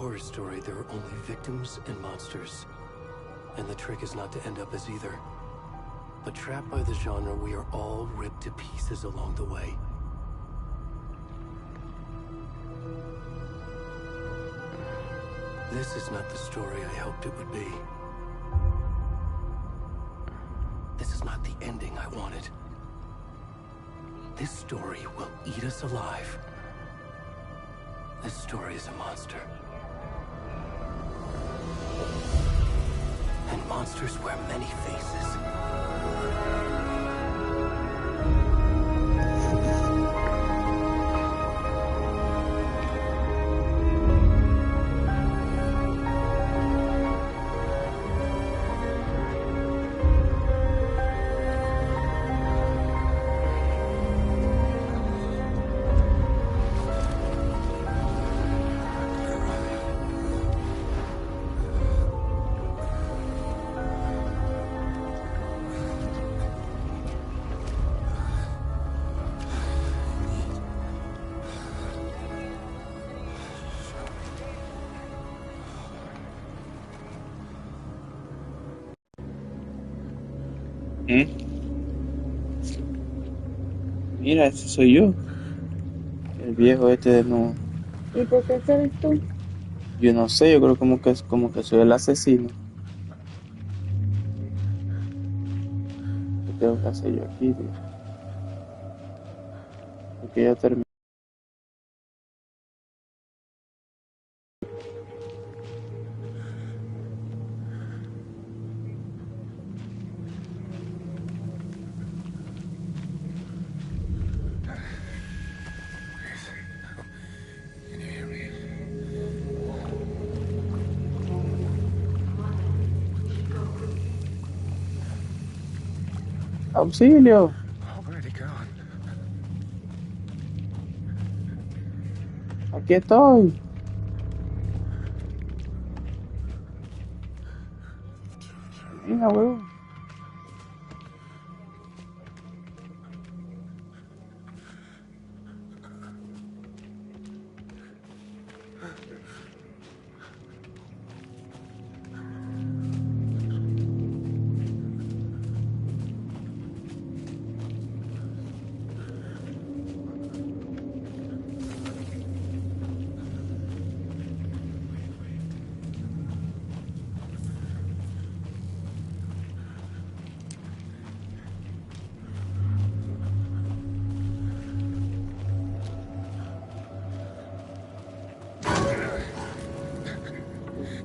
horror story, there are only victims and monsters. And the trick is not to end up as either. But trapped by the genre, we are all ripped to pieces along the way. This is not the story I hoped it would be. This is not the ending I wanted. This story will eat us alive. This story is a monster. And monsters wear many faces. Mira, ese soy yo, el viejo este de nuevo. ¿Y por qué eres tú? Yo no sé, yo creo como que soy el asesino. ¿Qué tengo que hacer yo aquí, tío? Porque ya terminé. Can you hear me? ¡Auxilio! Oh, where'd he gone? Aquí estoy. Venga, huevo.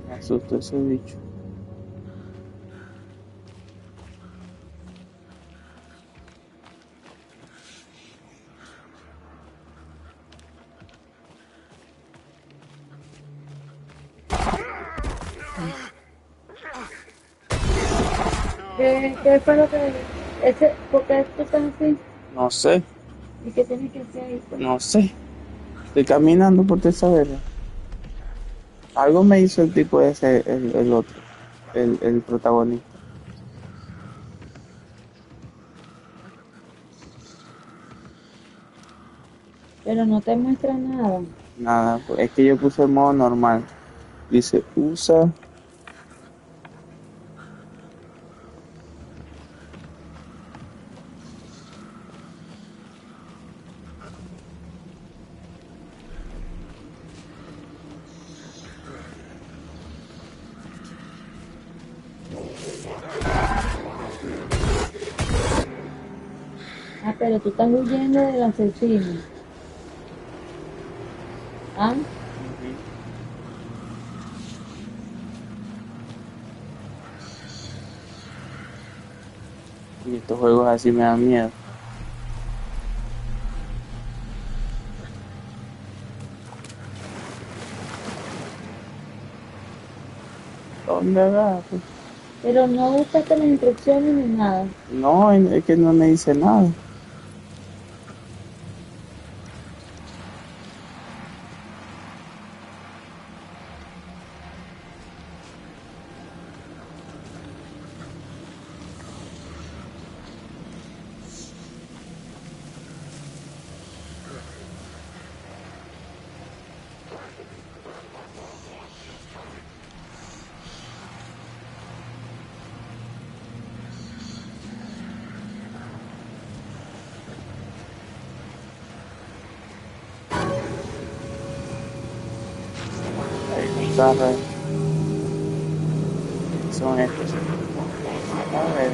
Me asustó ese bicho. ¿Qué fue lo que... ¿Por qué tú estás así? No sé, ¿Y qué tienes que hacer ahí? no sé. Estoy caminando por esa verga. Algo me hizo el tipo ese, el otro, el protagonista. Pero no te muestra nada. Nada, pues, es que yo puse el modo normal. Dice, usa. Ah, pero tú estás huyendo del asesino. ¿Ah? Y estos juegos así me dan miedo. ¿Dónde agarro? Pero no buscaste las instrucciones ni nada. No, es que no me dice nada. carro ahí. Son estos. A ver,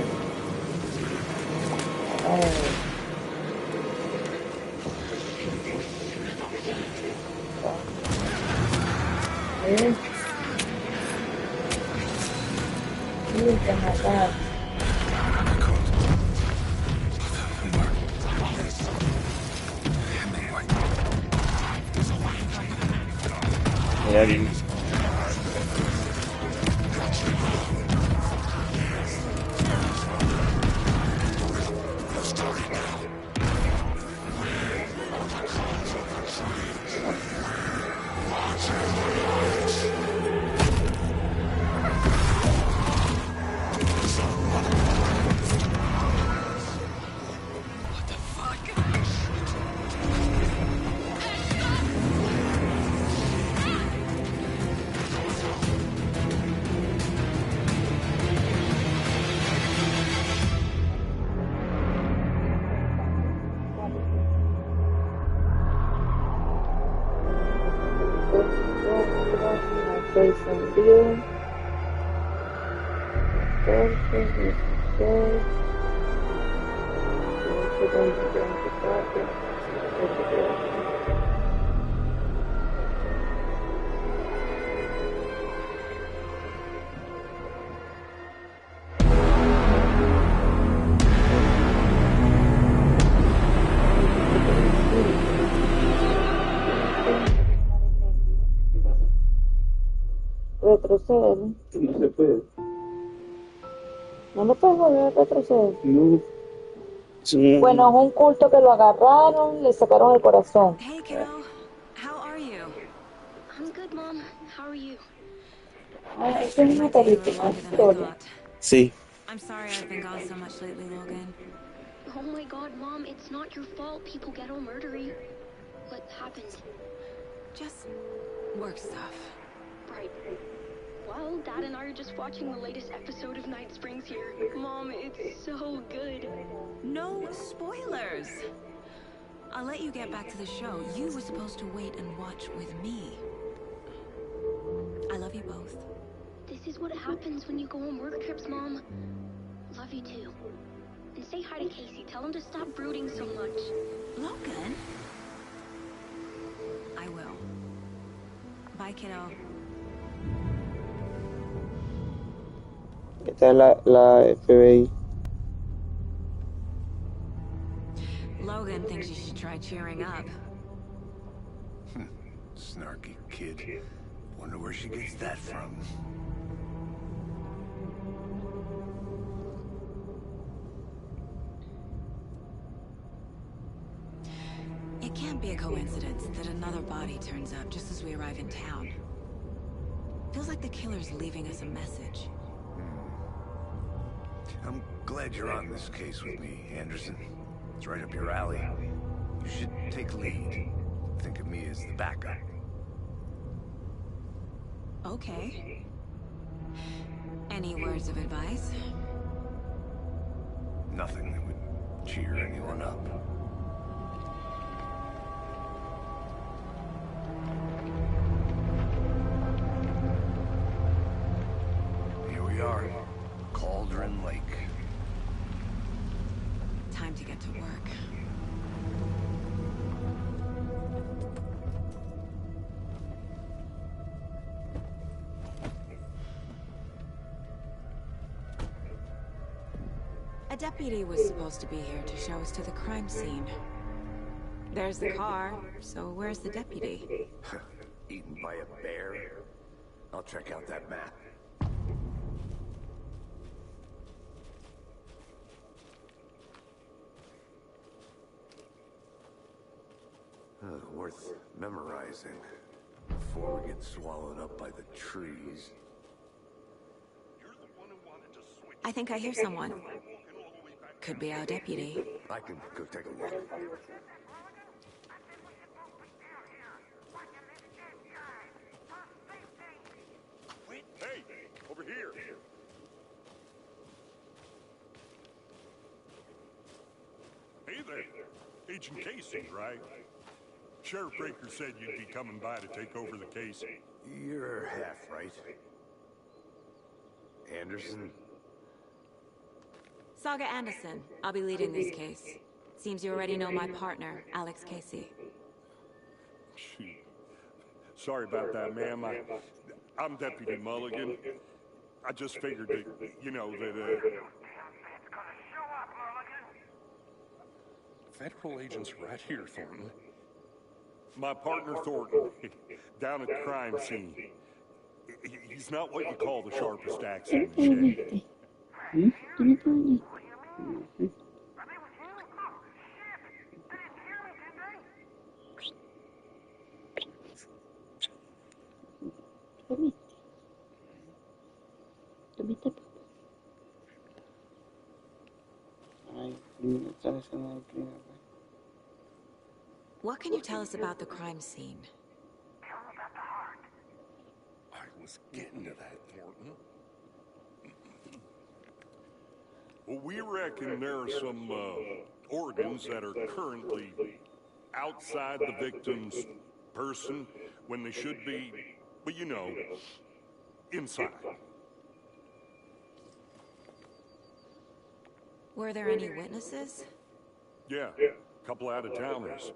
a ver. ¿Eh? Sí, te mataron. Mira, Seis sentidos. 14, 16, 18, 20, 24, 23. Retroceder. no se puede. No lo puedes volver a retroceder. No. Bueno, es un culto que lo agarraron, le sacaron el corazón. Hey, kiddo. How are you? I'm good, Mom. How are you? Ah, esa es una My day a little película, una longer than I historia. thought. Sí. I'm sorry I've been gone so much lately, Logan. Oh my god, Mom, it's not your fault people get all murdery. What happened? Just work stuff. Right. Well, Dad and I are just watching the latest episode of Night Springs here. Mom, it's so good. No spoilers. I'll let you get back to the show. You were supposed to wait and watch with me. I love you both. This is what happens when you go on work trips, Mom. Love you too. And say hi to Casey. Tell him to stop brooding so much. Logan? I will. Bye, kiddo. Esta es la FBI. Logan thinks you should try cheering up. Snarky kid. Wonder where she gets that from. It can't be a coincidence that another body turns up just as we arrive in town. Feels like the killer's leaving us a message. I'm glad you're on this case with me, Anderson. It's right up your alley. You should take lead. Think of me as the backup. Okay. Any words of advice? Nothing that would cheer anyone up. Here we are. Cauldron Lake. Time to get to work. A deputy was supposed to be here to show us to the crime scene. There's the car, so where's the deputy? Eaten by a bear? I'll check out that map. Worth memorizing before we get swallowed up by the trees. I think I hear someone. Could be our deputy. I can go take a look. Hey, over here. Hey there. Agent Casey, right? Sheriff Breaker said you'd be coming by to take over the case. You're half right. Anderson? Saga Anderson. I'll be leading this case. Seems you already know my partner, Alex Casey. Shoot. Sorry about that, ma'am. I'm Deputy Mulligan. I just figured that, you know, that, Federal agents right here, Thornton. My partner, Thornton, down at the crime scene. He's not what you call the sharpest axe in the shed. What can you tell us about the crime scene? I was getting to that, Thornton. Well, we reckon there are some organs that are currently outside the victim's person when they should be, well, you know, inside. Were there any witnesses? Yeah, a couple out-of-towners.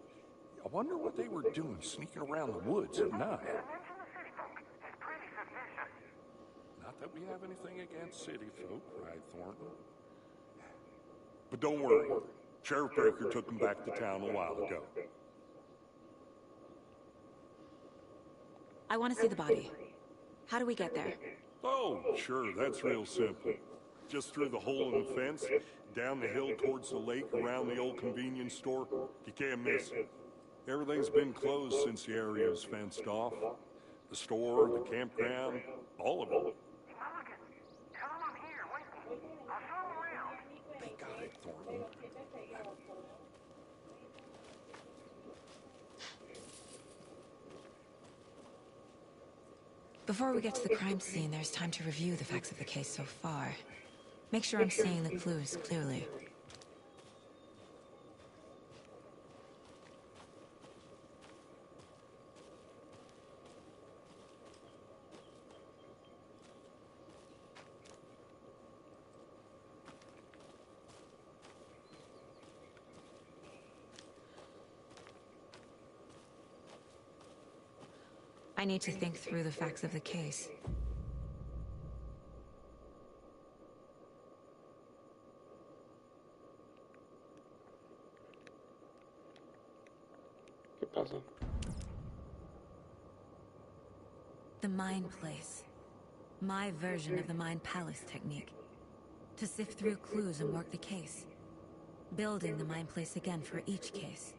I wonder what they were doing sneaking around the woods at night. Not that we have anything against city folk, right, Thornton? But don't worry. Sheriff Baker took them back to town a while ago. I want to see the body. How do we get there? Oh, sure, that's real simple. Just through the hole in the fence, down the hill towards the lake, around the old convenience store. You can't miss it. Everything's been closed since the area was fenced off. The store, the campground, all of it. They got it, Thornton. Before we get to the crime scene, there's time to review the facts of the case so far. Make sure I'm seeing the clues clearly. I need to think through the facts of the case. ¿Qué pasa? The Mind Place. My version of the Mind Palace technique. To sift through clues and work the case. Building the Mind Place again for each case.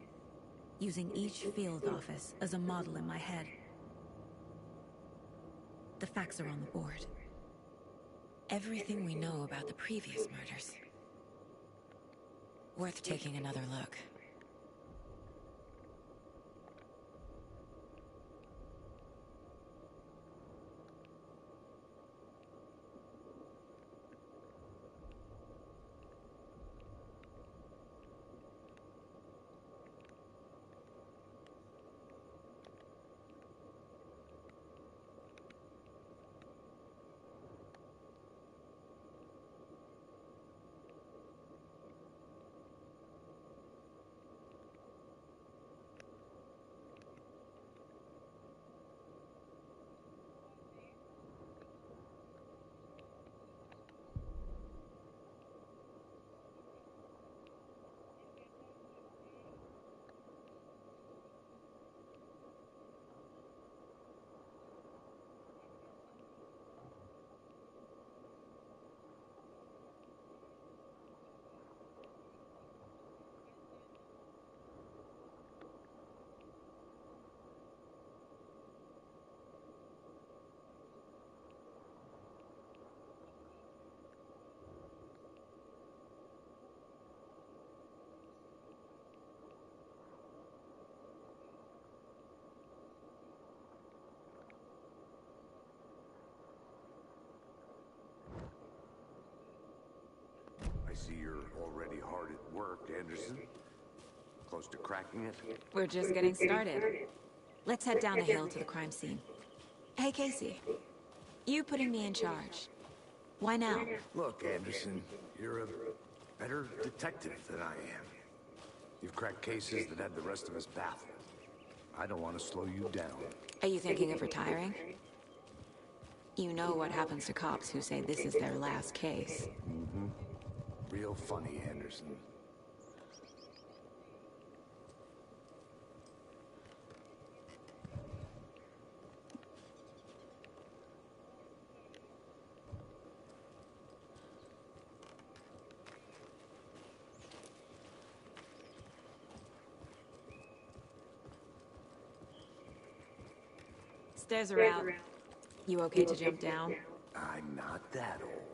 Using each field office as a model in my head. The facts are on the board. Everything we know about the previous murders. Worth taking another look. I see you're already hard at work, Anderson. Close to cracking it? We're just getting started. Let's head down the hill to the crime scene. Hey, Casey. You putting me in charge. Why now? Look, Anderson, you're a better detective than I am. You've cracked cases that had the rest of us baffled. I don't want to slow you down. Are you thinking of retiring? You know what happens to cops who say this is their last case. Mm-hmm. Real funny, Anderson. Stairs are out. You okay to jump down? I'm not that old.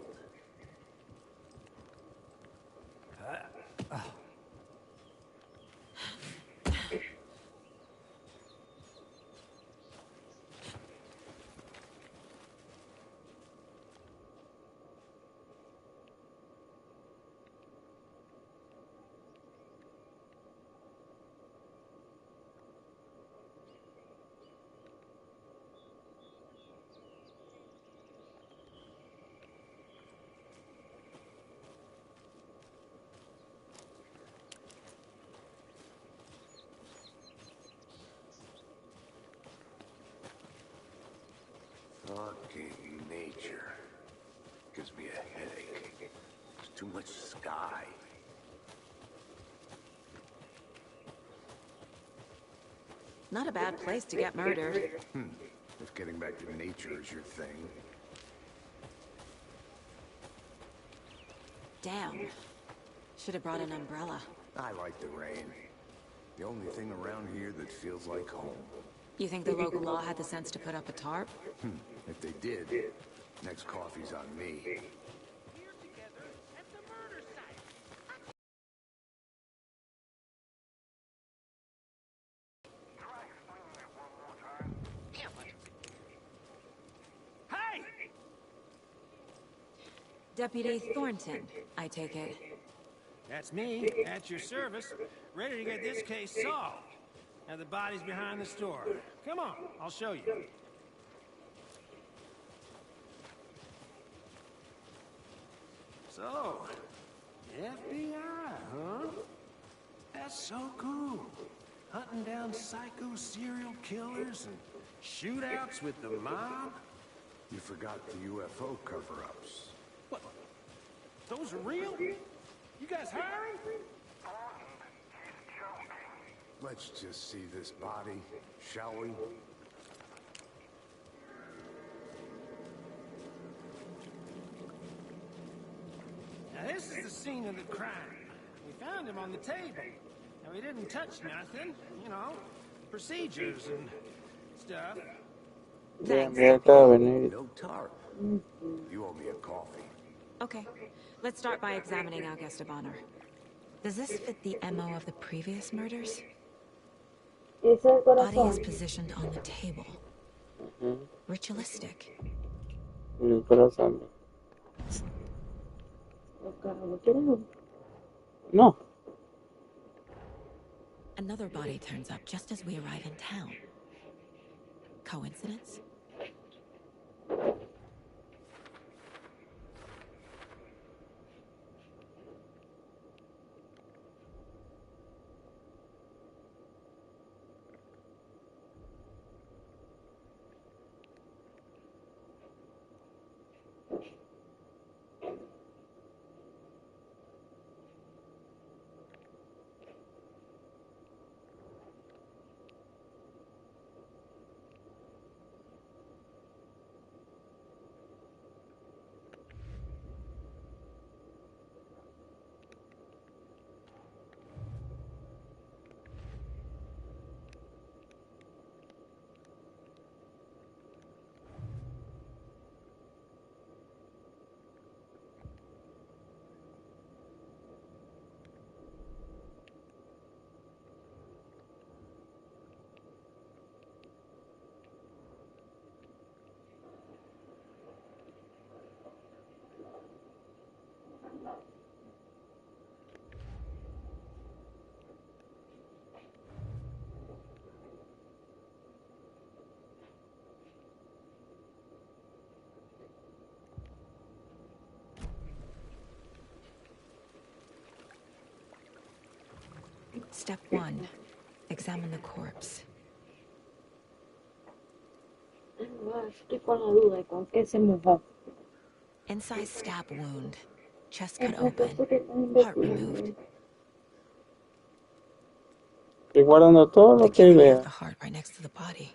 Fucking nature. Gives me a headache. There's too much sky. Not a bad place to get murdered. If getting back to nature is your thing. Damn. Should have brought an umbrella. I like the rain. The only thing around here that feels like home. You think the local law had the sense to put up a tarp? If they did, next coffee's on me. Deputy Thornton, I take it. That's me, at your service, ready to get this case solved. Now the body's behind the store. Come on, I'll show you. So, FBI, huh? That's so cool. Hunting down psycho serial killers and shootouts with the mob. You forgot the UFO cover-ups. What? Those are real? You guys hiring? Let's just see this body, shall we? Now this is the scene of the crime. We found him on the table. And we didn't touch nothing, you know, procedures and stuff. Thanks. No tarp. You owe me a coffee. Okay. Let's start by examining our guest of honor. Does this fit the MO of the previous murders? Dice el Body is corazón. positioned on the table. Ritualistic. El corazón. ¿No quieres uno? No. Another body turns up just as we arrive in town. Coincidence? Step 1. Examine the corpse. Estoy con la duda de con qué se mojó. Incised stab wound. Chest cut Entonces, open. ¿qué están Heart investigando? removed. Estoy guardando todo The lo que killer vea. left the heart right next to the body.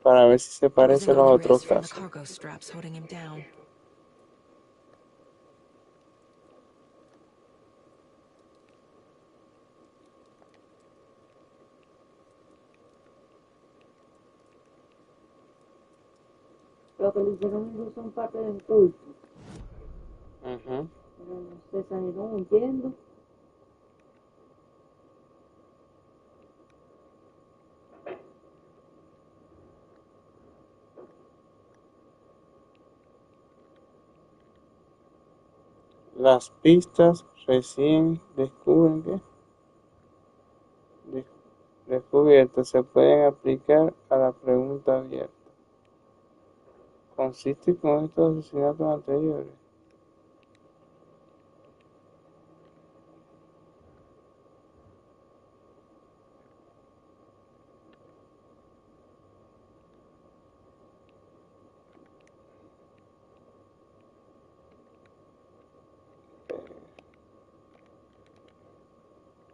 Para ver si se parece a Bruising on los the otros wrist from the casos. cargo straps holding him down. Lo que le hicieron ellos son parte del culto. Ujú. Pero se salieron huyendo. Las pistas recién descubren que descubiertas se pueden aplicar a la pregunta abierta. ¿Consiste con estos asesinatos anteriores?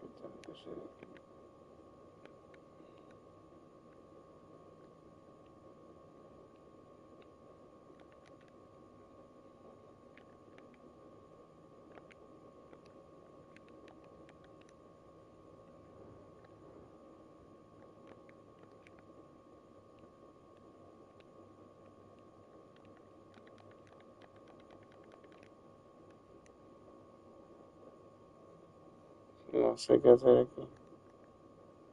¿Qué tengo que hacer aquí? No sé qué hacer aquí.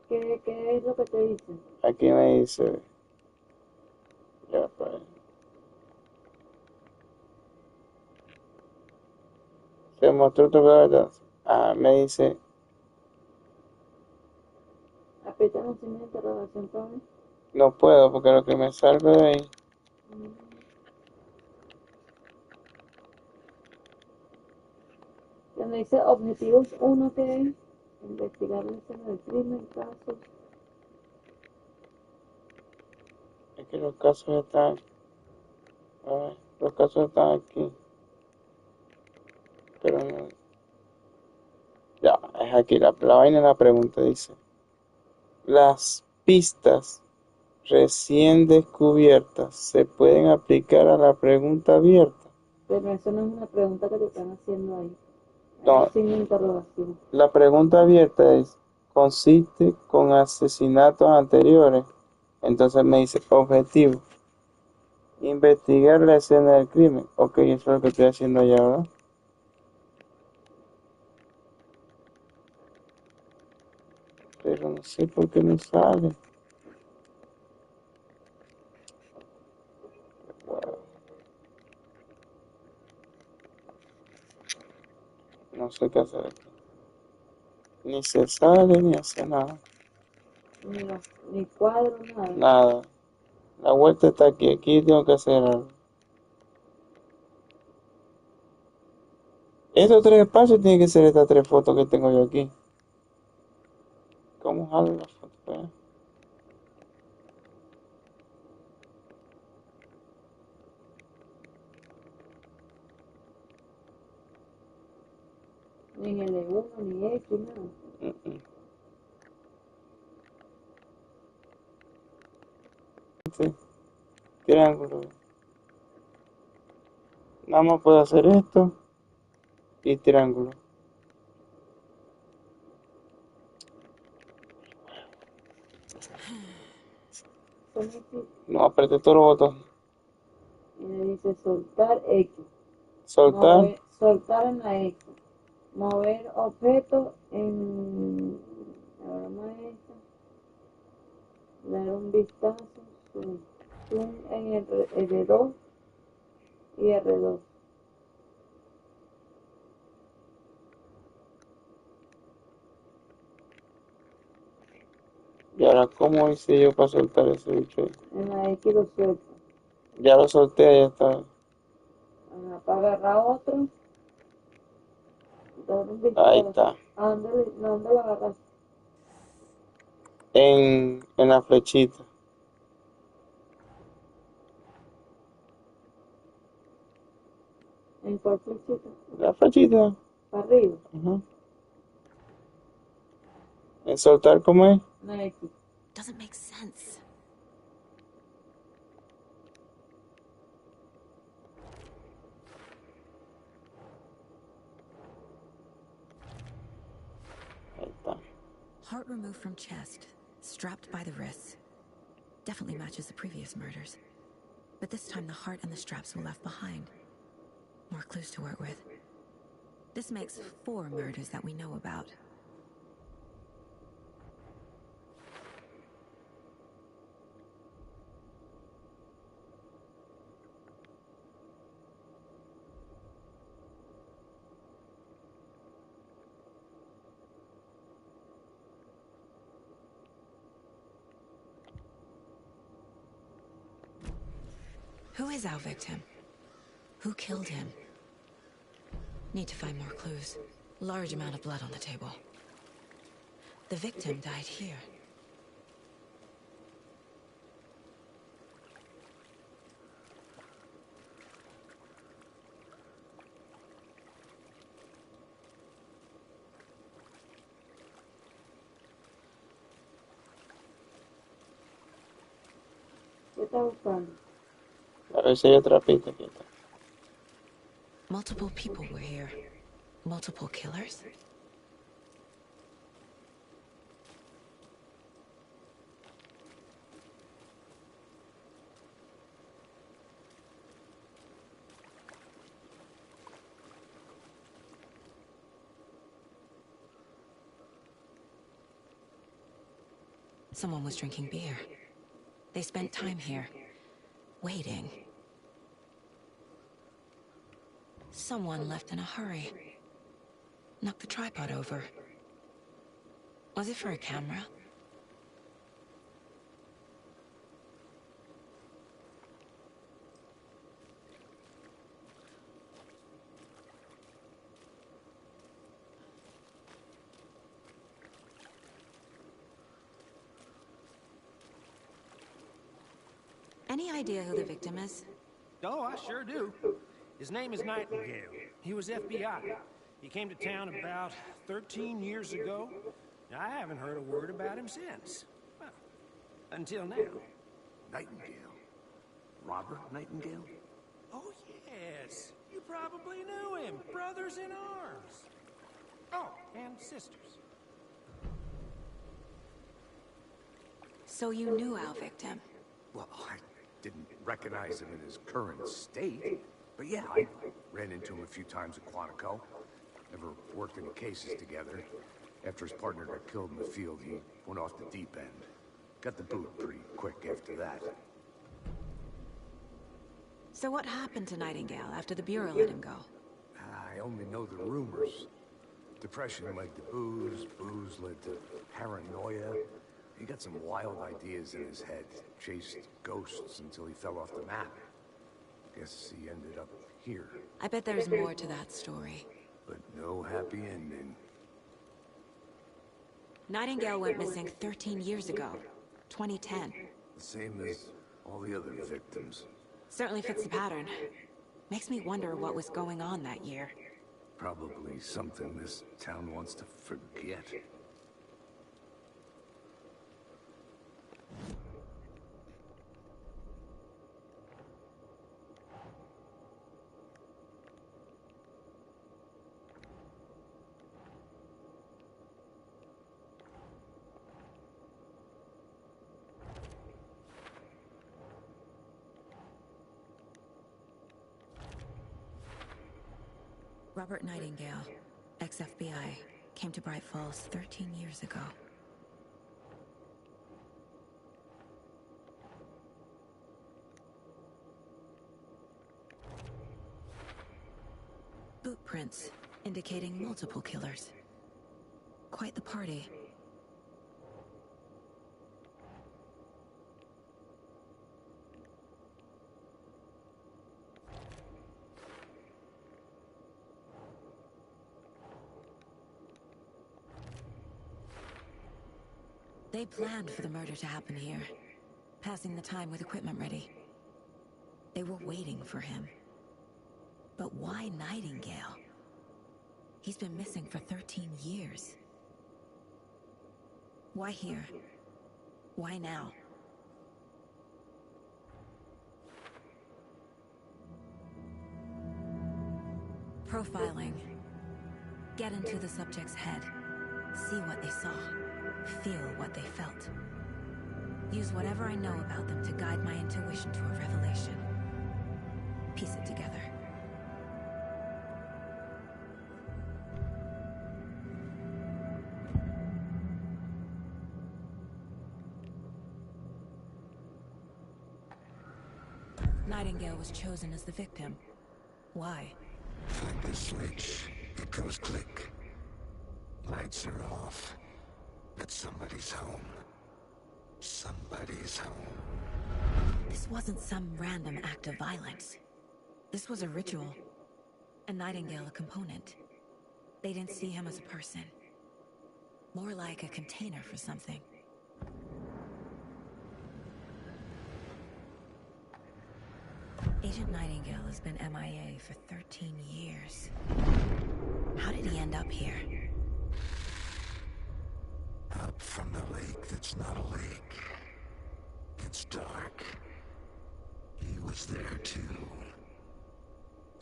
¿Qué es lo que te dicen? Aquí me dice, ya pues, se mostró otro verdad. Me dice, Aprieta un signo de interrogación para mí. no puedo porque lo que me salga de ahí, Cuando dice objetivos 1, ¿qué es? Investigar la escena del crimen, casos. es que los casos están, los casos están aquí, pero no, ya, es aquí, la vaina de la pregunta dice, las pistas recién descubiertas se pueden aplicar a la pregunta abierta. Pero eso no es una pregunta que te están haciendo ahí. Es No, un signo de interrogación. la pregunta abierta es, ¿consiste con asesinatos anteriores? Entonces me dice, objetivo, investigar la escena del crimen. Ok, eso es lo que estoy haciendo allá, ¿verdad? Pero no sé por qué no sale. Wow. No sé qué hacer aquí. Ni se sale ni hace nada. Ni cuadro, nada. Nada. La vuelta está aquí. Aquí tengo que hacer algo. Estos 3 espacios tienen que ser estas 3 fotos que tengo yo aquí. ¿Cómo jalo la foto? Espera. Ni en L1, ni X, nada. Sí. Triángulo. Nada más puedo hacer esto y triángulo. Pon aquí. No apreté todos los botones. Y le dice soltar X. Soltar. Soltar en la X. Mover objeto en la broma esta. Dar un vistazo. Zoom en R2 y R2. Y ahora, ¿cómo hice yo para soltar ese bicho ahí? En la X lo suelto. Ya lo solté, ahí está. Para agarrar otro. Dar un Ahí vistazo. está. ¿Dónde lo agarras? En la flechita. ¿En cuál flechita? La flechita. ¿Para arriba? Ajá. En soltar, ¿cómo es? Una X. Doesn't make sense. Ahí está. Heart removed from chest, strapped by the wrists. Definitely matches the previous murders. But this time the heart and the straps were left behind. More clues to work with. This makes 4 murders that we know about. Who is our victim? Who killed him? Need to find more clues. Large amount of blood on the table. The victim died here. ¿Qué estás buscando? A ver si hay otra pista aquí. Está. Multiple people were here. Multiple killers? Someone was drinking beer. They spent time here, waiting. Someone left in a hurry. Knocked the tripod over. Was it for a camera? Any idea who the victim is? Oh, I sure do. His name is Nightingale. He was FBI. He came to town about 13 years ago. I haven't heard a word about him since. Well, until now. Nightingale? Robert Nightingale? Oh, yes. You probably knew him. Brothers in arms. Oh, and sisters. So you knew our victim? Well, I didn't recognize him in his current state. But yeah, I ran into him a few times at Quantico. Never worked any cases together. After his partner got killed in the field, he went off the deep end. Got the boot pretty quick after that. So what happened to Nightingale after the Bureau let him go? I only know the rumors. Depression led to booze, booze led to paranoia. He got some wild ideas in his head, chased ghosts until he fell off the map. Guess he ended up here. I bet there's more to that story. But no happy ending. Nightingale went missing 13 years ago, 2010. The same as all the other victims. Certainly fits the pattern. Makes me wonder what was going on that year. Probably something this town wants to forget. Robert Nightingale, ex-FBI, came to Bright Falls 13 years ago. Boot prints indicating multiple killers. Quite the party. They planned for the murder to happen here, passing the time with equipment ready. They were waiting for him. But why Nightingale? He's been missing for 13 years. Why here? Why now? Profiling. Get into the subject's head. See what they saw. Feel what they felt. Use whatever I know about them to guide my intuition to a revelation. Piece it together. Nightingale was chosen as the victim. Why? Find the switch. It goes click. Lights are off. But somebody's home. Somebody's home. This wasn't some random act of violence. This was a ritual. A Nightingale a component. They didn't see him as a person. More like a container for something. Agent Nightingale has been MIA for 13 years. How did he end up here? Up from the lake that's not a lake. It's dark. He was there too.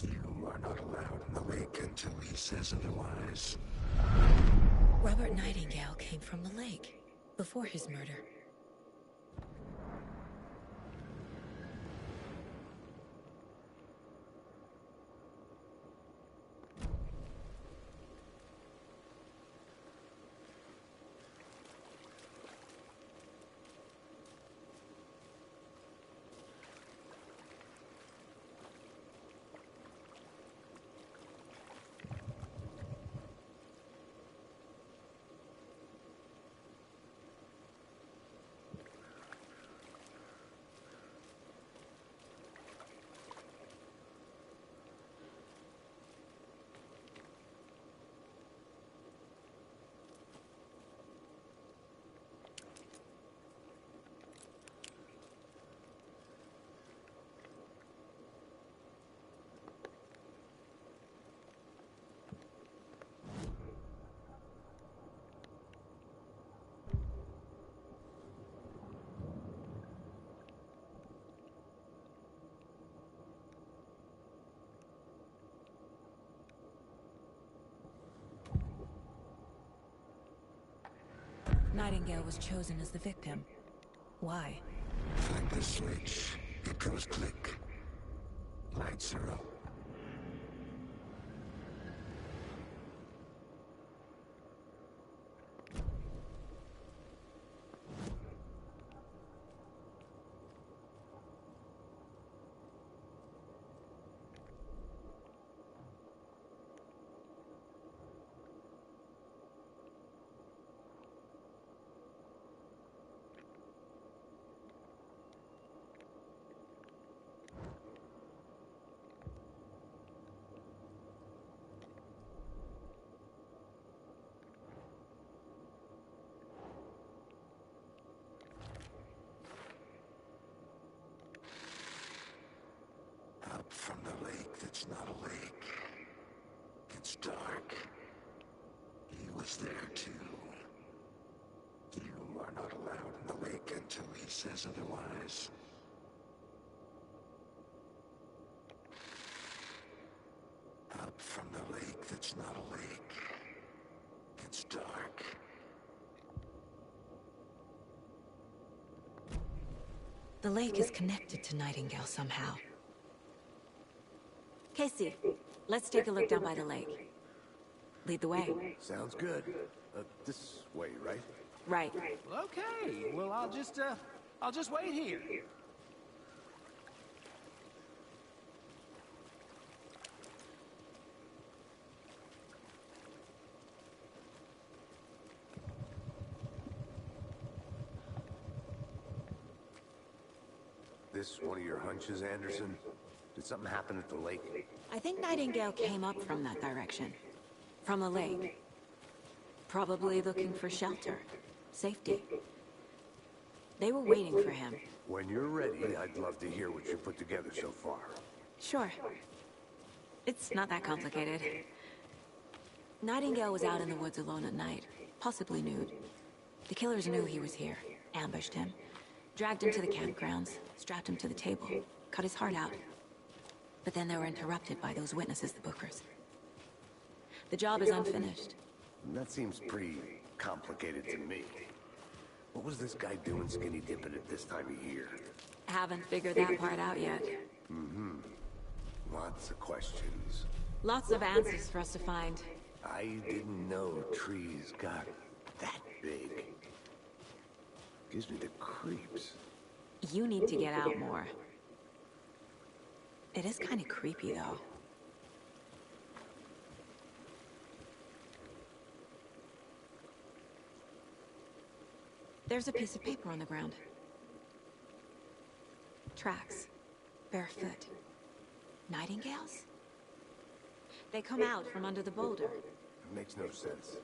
You are not allowed in the lake until he says otherwise. Robert Nightingale came from the lake, before his murder. Nightingale was chosen as the victim. Why? Find the switch. It goes click. Lights are up. Up from the lake that's not a lake. It's dark. He was there too. You are not allowed in the lake until he says otherwise. Up from the lake that's not a lake. It's dark. The lake is connected to Nightingale somehow. Casey, let's take a look down by the lake. Lead the way. Sounds good. This way, right? Right. Well, okay. Well, I'll just wait here. This one of your hunches, Anderson? Did something happen at the lake? I think Nightingale came up from that direction. From the lake. Probably looking for shelter. Safety. They were waiting for him. When you're ready, I'd love to hear what you put together so far. Sure. It's not that complicated. Nightingale was out in the woods alone at night, possibly nude. The killers knew he was here, ambushed him, dragged him to the campgrounds, strapped him to the table, cut his heart out. But then they were interrupted by those witnesses, the Bookers. The job is unfinished. That seems pretty complicated to me. What was this guy doing skinny dipping at this time of year? Haven't figured that part out yet. Mm-hmm. Lots of questions. Lots of answers for us to find. I didn't know trees got that big. Gives me the creeps. You need to get out more. It is kind of creepy, though. There's a piece of paper on the ground. Tracks. Barefoot. Nightingales? They come out from under the boulder. It makes no sense.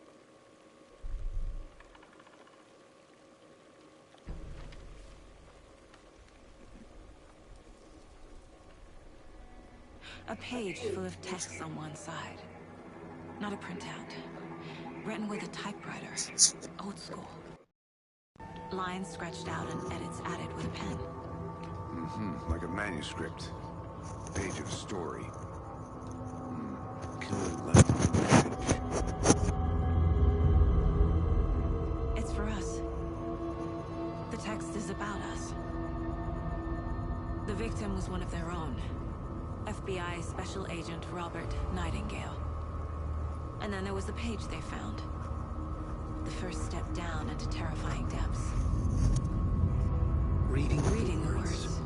A page full of texts on one side. Not a printout. Written with a typewriter. Old school. Lines scratched out and edits added with a pen. Mm-hmm. Like a manuscript. Page of a story. Killer left a message. It's for us. The text is about us. The victim was one of their own. FBI Special Agent Robert Nightingale. And then there was the page they found. The first step down into terrifying depths. Reading the words.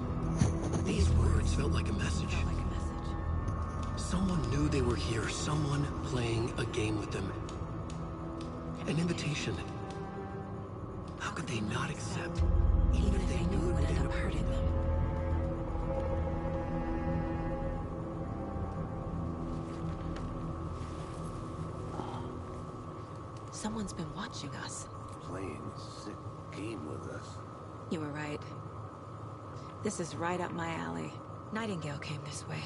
These words felt like a message. Someone knew they were here. Someone playing a game with them. An invitation. How could they not accept? Even if they knew it would end up hurting them. Someone's been watching us. Playing a sick game with us. You were right. This is right up my alley. Nightingale came this way.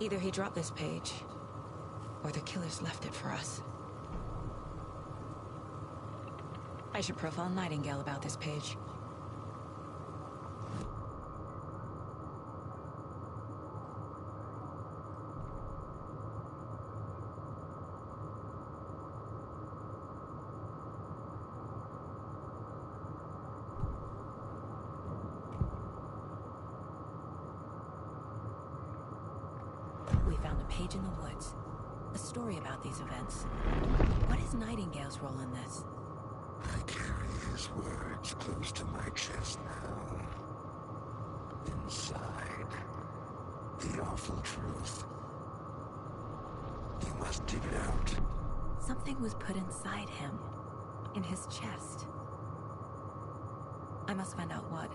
Either he dropped this page, or the killers left it for us. I should profile Nightingale about this page. We found a page in the woods. A story about these events. What is Nightingale's role in this? I carry his words close to my chest now. Inside, the awful truth. You must dig it out. Something was put inside him. In his chest. I must find out what.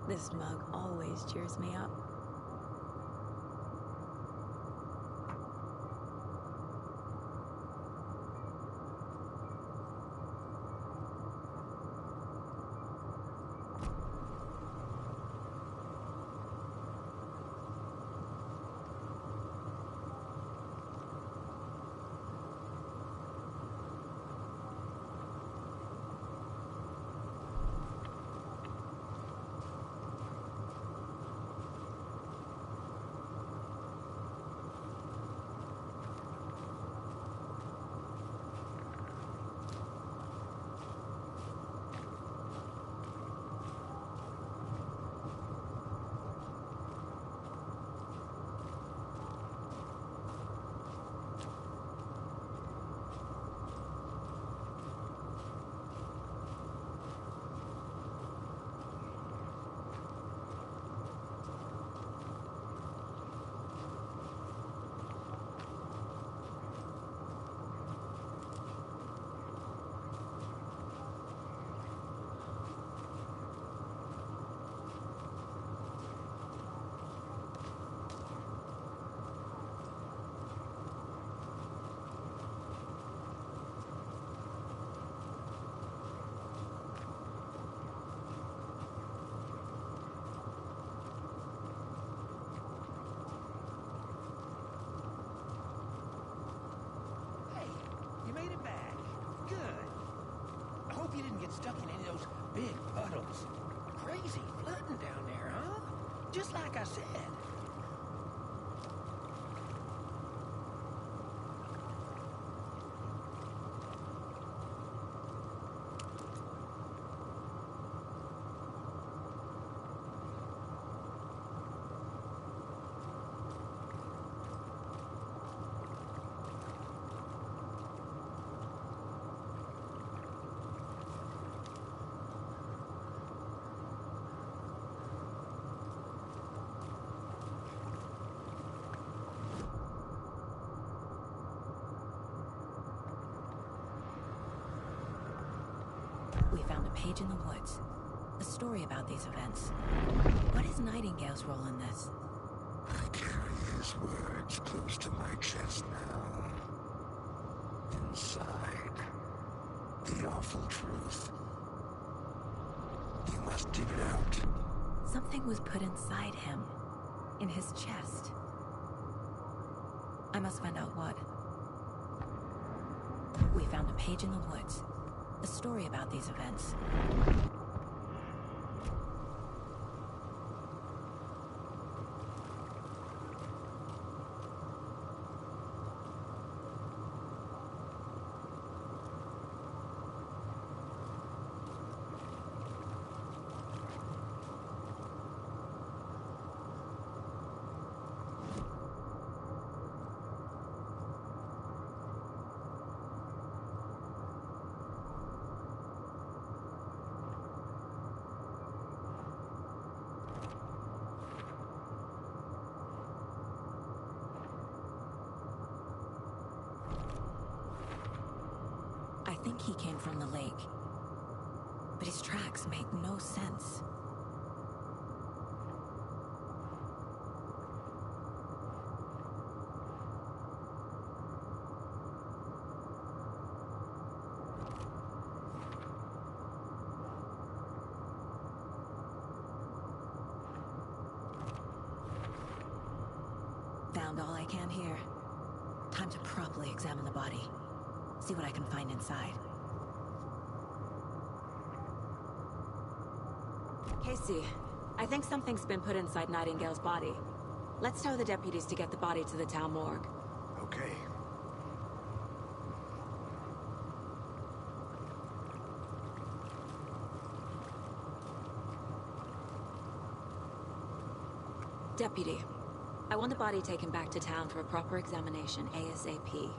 This mug always cheers me up. Hope you didn't get stuck in any of those big puddles. Crazy flooding down there, huh? Just like I said. We found a page in the woods. A story about these events. What is Nightingale's role in this? I carry his words close to my chest now. Inside, the awful truth. You must dig it out. Something was put inside him. In his chest. I must find out what. We found a page in the woods. A story about these events. I think he came from the lake. But his tracks make no sense. Found all I can here. Time to properly examine the body. See what I can find inside. Casey, I think something's been put inside Nightingale's body. Let's tell the deputies to get the body to the town morgue. Okay. Deputy, I want the body taken back to town for a proper examination ASAP.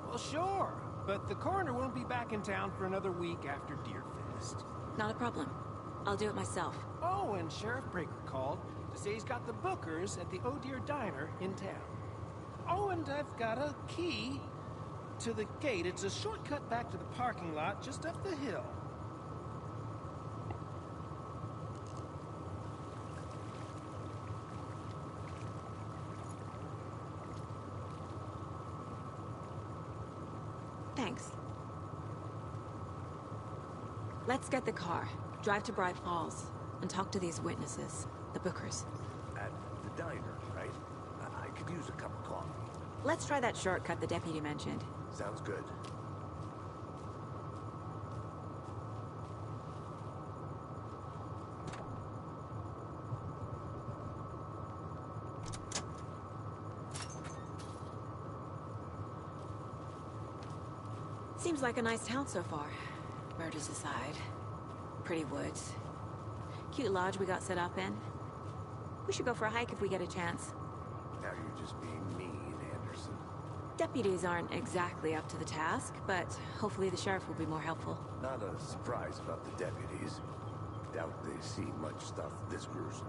Well, sure. But the coroner won't be back in town for another week after Deerfest. Not a problem. I'll do it myself. Oh, and Sheriff Breaker called to say he's got the Bookers at the Oh Dear Diner in town. Oh, and I've got a key to the gate. It's a shortcut back to the parking lot just up the hill. Thanks. Let's get the car, drive to Bright Falls, and talk to these witnesses, the Bookers. At the diner, right? I could use a cup of coffee. Let's try that shortcut the deputy mentioned. Sounds good. Seems like a nice town so far. Murders aside. Pretty woods. Cute lodge we got set up in. We should go for a hike if we get a chance. Now you're just being mean, Anderson. Deputies aren't exactly up to the task, but hopefully the sheriff will be more helpful. Not a surprise about the deputies. Doubt they've seen much stuff this gruesome.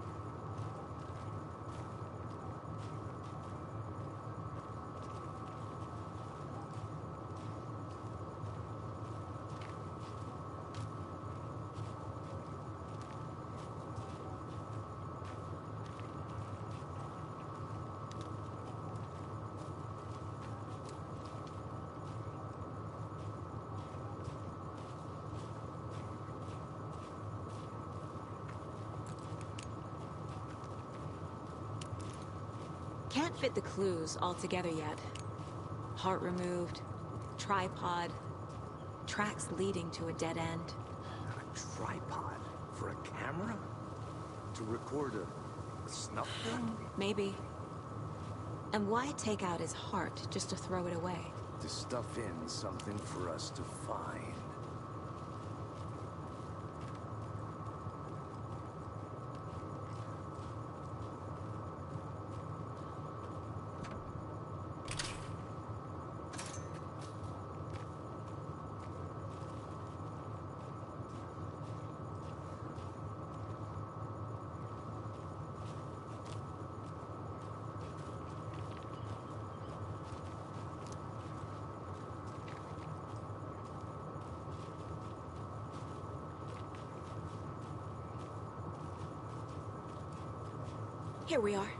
Can't fit the clues all together yet. Heart removed, tripod, tracks leading to a dead end. A tripod for a camera? To record a snuff film? Maybe. And why take out his heart just to throw it away? To stuff in something for us to find. Here we are.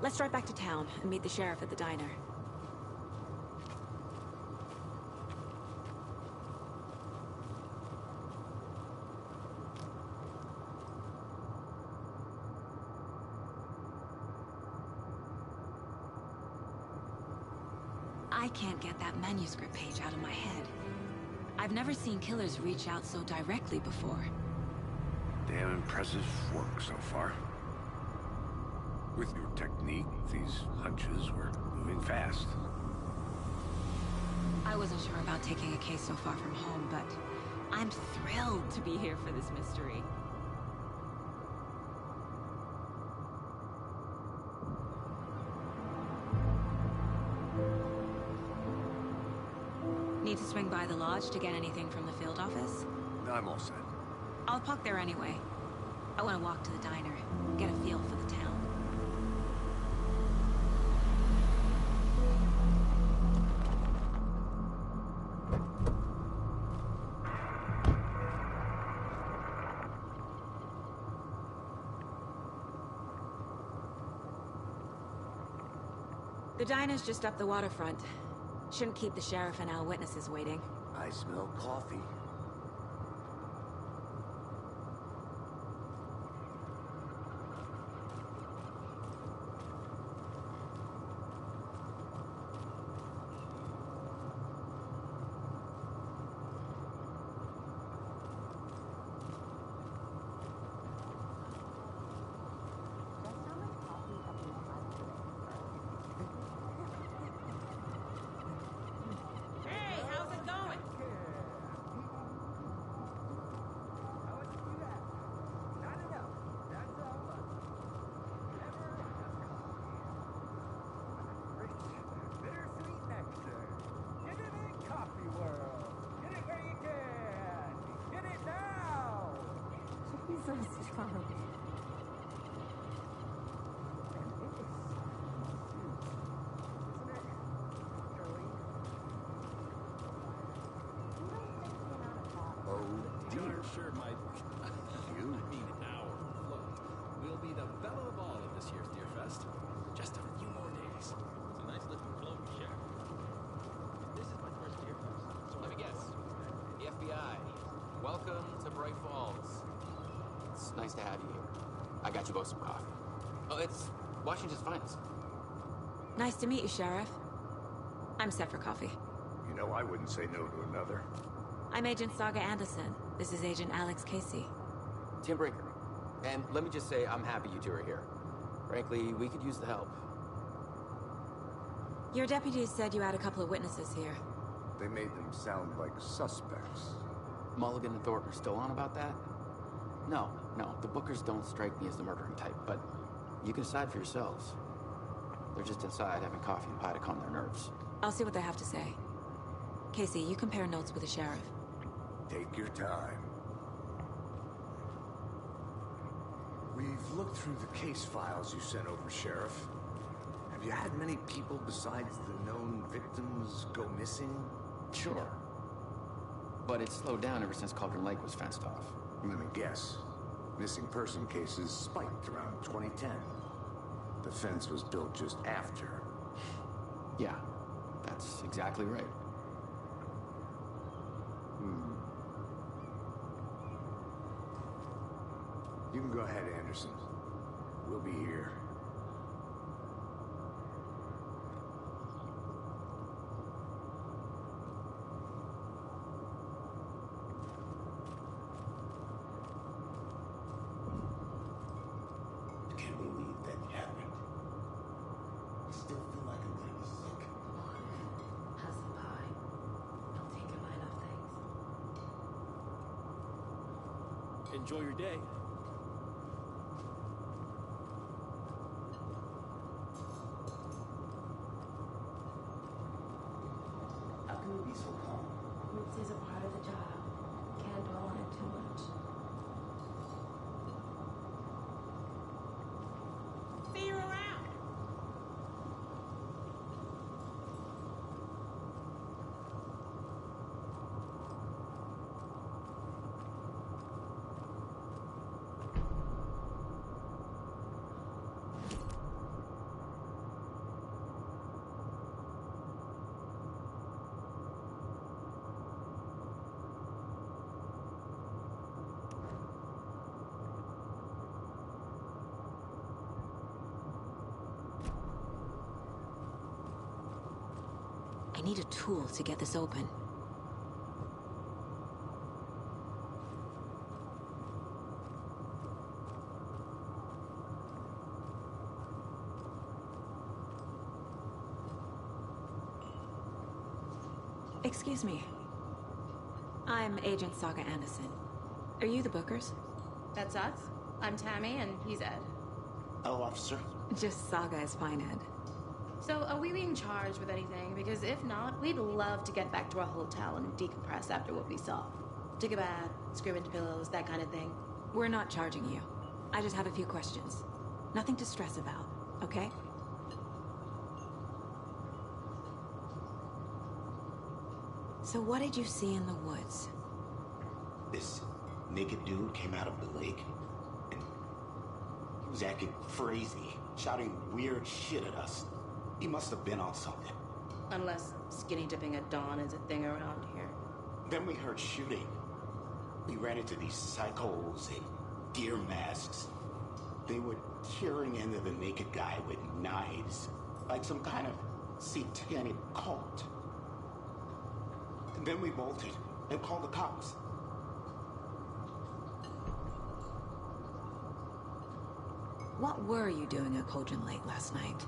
Let's drive back to town and meet the sheriff at the diner. I can't get that manuscript page out of my head. I've never seen killers reach out so directly before. Damn impressive work so far. With your technique, these hunches were moving fast. I wasn't sure about taking a case so far from home, but I'm thrilled to be here for this mystery. Need to swing by the lodge to get anything from the field office? I'm all set. I'll park there anyway. I want to walk to the diner, get a feel for the town. The diner's just up the waterfront. Shouldn't keep the sheriff and our witnesses waiting. I smell coffee. Sure, Mike. You? I mean, our float will be the belle of all of this year's Deer Fest. Just a few more days. It's a nice looking float, Sheriff. This is my first Deer Fest. So let me guess. The FBI. Welcome to Bright Falls. It's nice to have you here. I got you both some coffee. Oh, it's Washington's finest. Nice to meet you, Sheriff. I'm set for coffee. You know I wouldn't say no to another. I'm Agent Saga Anderson. This is Agent Alex Casey. Tim Brinker. And let me just say, I'm happy you two are here. Frankly, we could use the help. Your deputies said you had a couple of witnesses here. They made them sound like suspects. Mulligan and Thornton are still on about that? No, the Bookers don't strike me as the murdering type, but you can decide for yourselves. They're just inside having coffee and pie to calm their nerves. I'll see what they have to say. Casey, you compare notes with the sheriff. Take your time. We've looked through the case files you sent over, Sheriff. Have you had many people besides the known victims go missing? Sure. But it's slowed down ever since Cauldron Lake was fenced off. Let me guess. Missing person cases spiked around 2010. The fence was built just after. Yeah, that's exactly right. You can go ahead, Anderson. We'll be here. Enjoy your day. How can you be so calm? This is a part of the job. Can't dwell on it too much. See you around. I need a tool to get this open. Excuse me. I'm Agent Saga Anderson. Are you the Bookers? That's us. I'm Tammy, and he's Ed. Oh, officer. Just Saga is fine, Ed. So, are we being charged with anything? Because if not, we'd love to get back to our hotel and decompress after what we saw. Take a bath, scream into pillows, that kind of thing. We're not charging you. I just have a few questions. Nothing to stress about, okay? So what did you see in the woods? This naked dude came out of the lake, and he was acting crazy, shouting weird shit at us. He must have been on something. Unless skinny dipping at dawn is a thing around here. Then we heard shooting. We ran into these psychos in deer masks. They were tearing into the naked guy with knives, like some kind of satanic cult. And then we bolted and called the cops. What were you doing at Cauldron Lake last night?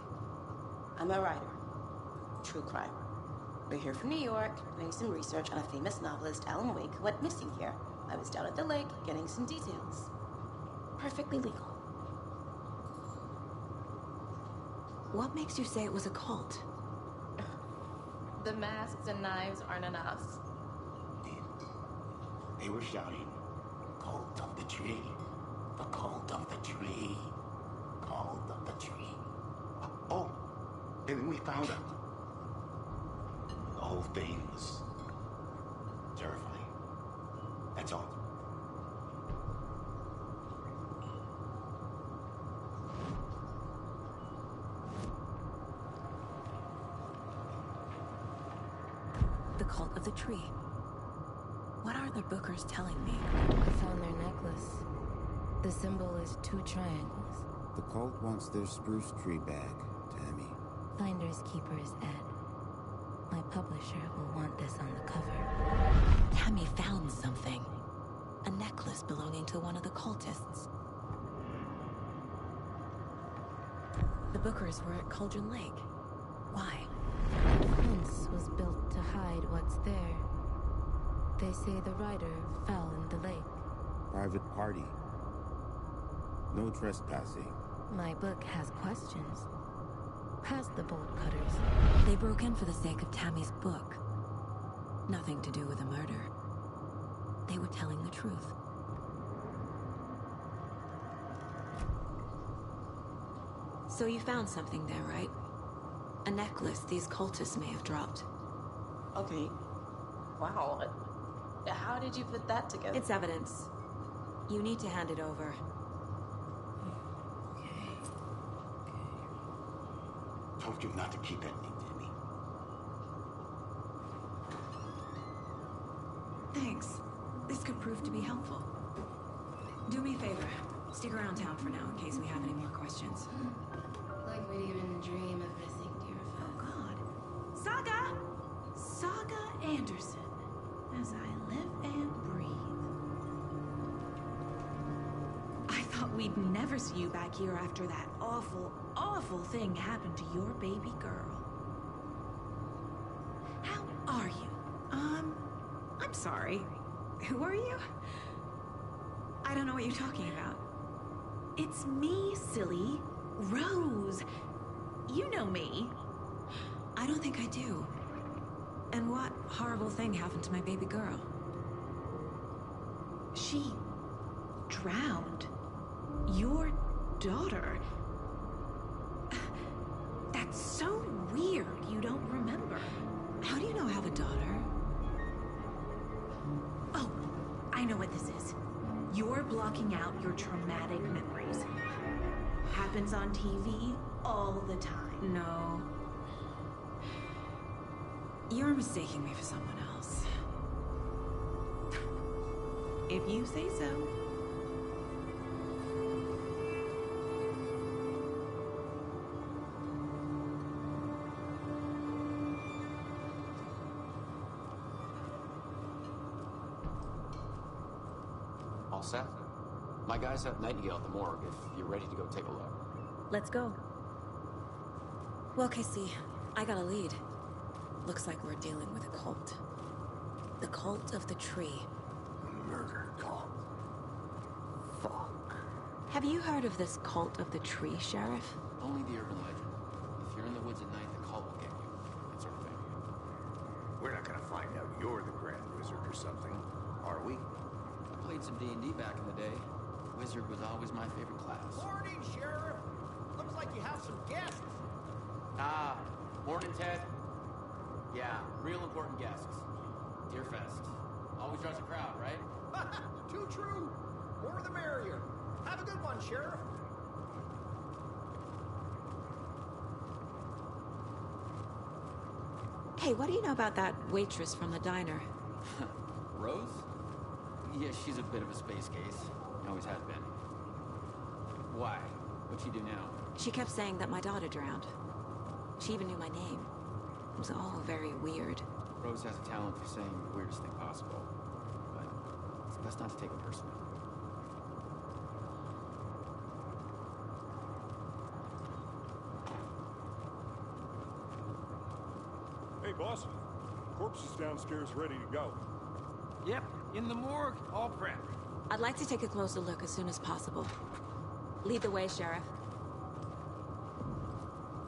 I'm a writer. True crime. We're here from New York, doing some research on a famous novelist, Alan Wake, who went missing here. I was down at the lake, getting some details. Perfectly legal. What makes you say it was a cult? The masks and knives aren't enough. They were shouting, "Cult of the tree, the cult of the tree, cult of the tree." Oh, and then we found out. The whole thing was terrifying. That's all. The cult of the tree. What are the Bookers telling me? I found their necklace. The symbol is 2 triangles. The cult wants their spruce tree back, Tammy. Finders keepers, Ed. My publisher will want this on the cover. Tammy found something. A necklace belonging to one of the cultists. The Bookers were at Cauldron Lake. Why? The fence was built to hide what's there. They say the rider fell in the lake. Private party. No trespassing. My book has questions. Past the bolt cutters. They broke in for the sake of Tammy's book. Nothing to do with a murder. They were telling the truth. So you found something there, right? A necklace these cultists may have dropped. Okay. Wow. How did you put that together? It's evidence. You need to hand it over. Told you not to keep anything, Tammy. Thanks. This could prove to be helpful. Do me a favor. Stick around town for now in case we have any more questions. Like we'd even dream of missing dear friends. Oh, God. Saga! Saga Anderson. As I live and breathe. I thought we'd never see you back here after that awful, awful thing happened to your baby girl. How are you? I'm sorry. Who are you? I don't know what you're talking about. It's me, silly. Rose. You know me. I don't think I do. And what horrible thing happened to my baby girl? She drowned. Your daughter. That's so weird you don't remember. How do you know I have a daughter? Oh, I know what this is. You're blocking out your traumatic memories. Happens on TV all the time. No. You're mistaking me for someone else. If you say so. All set? My guys have Nightingale at the morgue if you're ready to go take a look. Let's go. Well, Casey, I got a lead. Looks like we're dealing with a cult. The cult of the tree. A murder cult. Fuck. Have you heard of this cult of the tree, Sheriff? Only the urban legend. If you're in the woods at night, the cult will get you. That sort of thing. We're not gonna find out you're the Grand Wizard or something, are we? I played some D&D back in the day. Wizard was always my favorite class. Morning, Sheriff. Looks like you have some guests. Ah, morning, Ted. Yeah, real important guests. Deerfest. Always draws a crowd, right? Too true. More the merrier. Have a good one, Sheriff. Hey, what do you know about that waitress from the diner? Rose? Yeah, she's a bit of a space case. Always has been. Why? What'd she do now? She kept saying that my daughter drowned. She even knew my name. It was all very weird. Rose has a talent for saying the weirdest thing possible. But it's best not to take it personally. Hey, boss. Corpse is downstairs ready to go. Yep, in the morgue, all prepped. I'd like to take a closer look as soon as possible. Lead the way, Sheriff.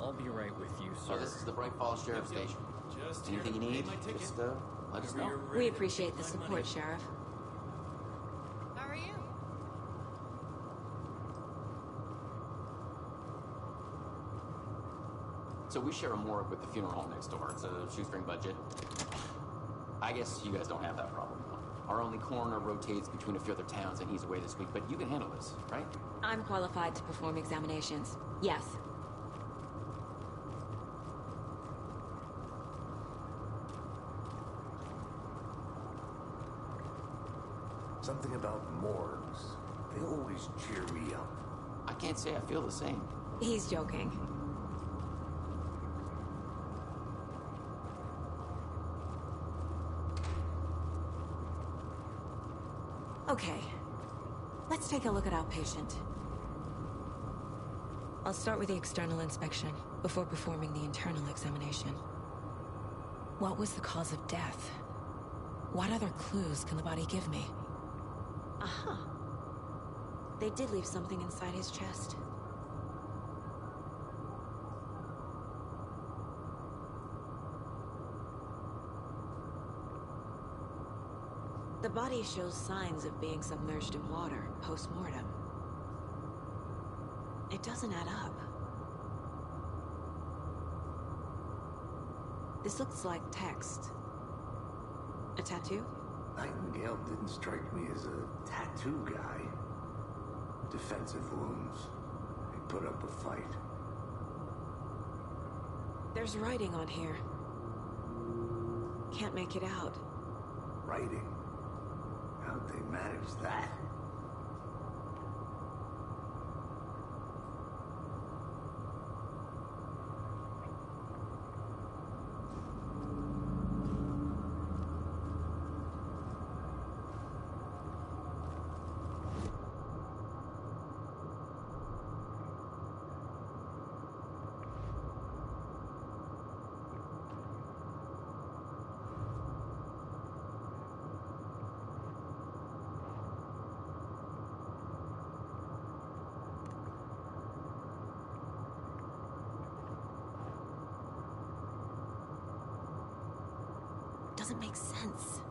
I'll be right with you, sir. So this is the Bright Falls Sheriff Station. Just Anything you need, just let us know. We appreciate the support, Sheriff. How are you? So we share a morgue with the funeral home next door. It's a shoestring budget. I guess you guys don't have that problem. Our only coroner rotates between a few other towns and he's away this week, but you can handle this, right? I'm qualified to perform examinations. Yes. Something about morgues. They always cheer me up. I can't say I feel the same. He's joking. Okay. Let's take a look at our patient. I'll start with the external inspection before performing the internal examination. What was the cause of death? What other clues can the body give me? Aha. They did leave something inside his chest. The body shows signs of being submerged in water post-mortem. It doesn't add up. This looks like text. A tattoo? Nightingale didn't strike me as a tattoo guy. Defensive wounds. He put up a fight. There's writing on here. Can't make it out. Writing? How'd they manage that? doesn't make sense.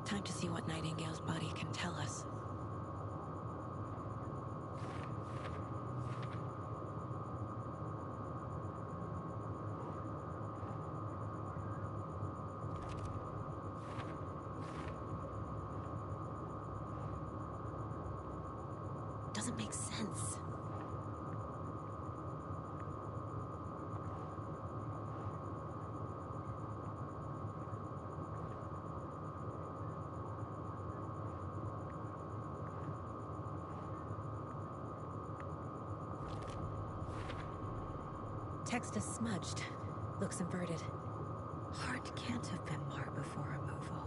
Time to see what Nightingale's body can tell us. Doesn't make sense. Text is smudged. Looks inverted. Heart can't have been marked before removal.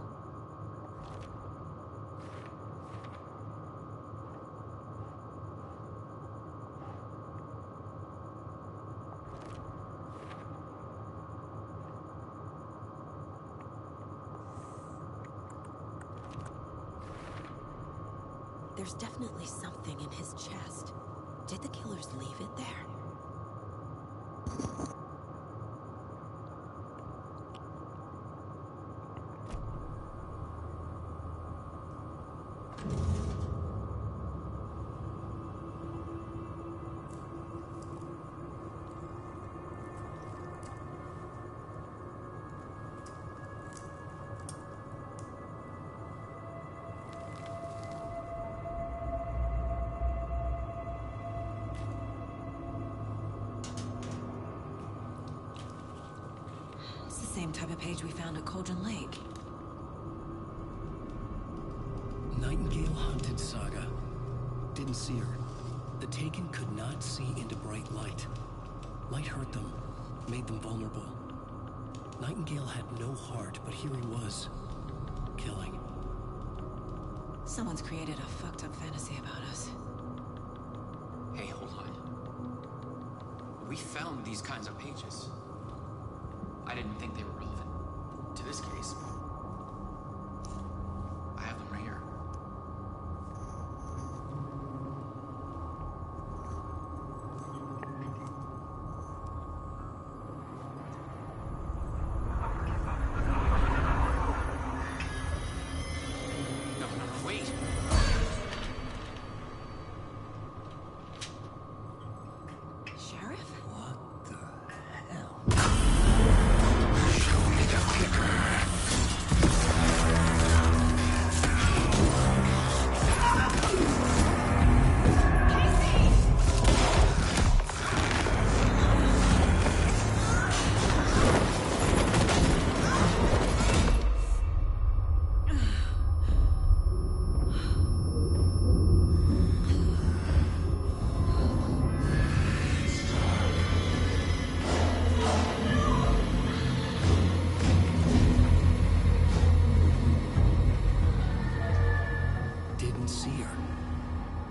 There's definitely something in his chest. Did the killers leave it there? Same type of page we found at Cauldron Lake. Nightingale hunted Saga. Didn't see her. The Taken could not see into bright light. Light hurt them, made them vulnerable. Nightingale had no heart, but here he was, killing. Someone's created a fucked up fantasy about us. Hey, hold on. We found these kinds of pages. I didn't think they were relevant to this case. I have them right here. No, wait. Sheriff? What the hell? Show me the clicker. Didn't see her.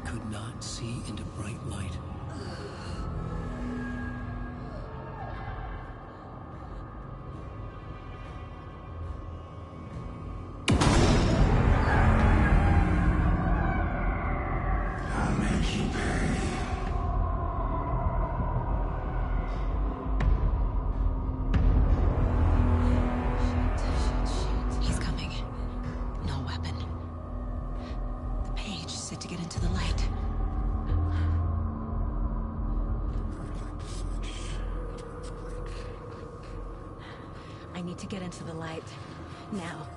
Could not see into bright light. I'll make you pay. He's coming. No weapon. The page said to get into the light. I need to get into the light. Now.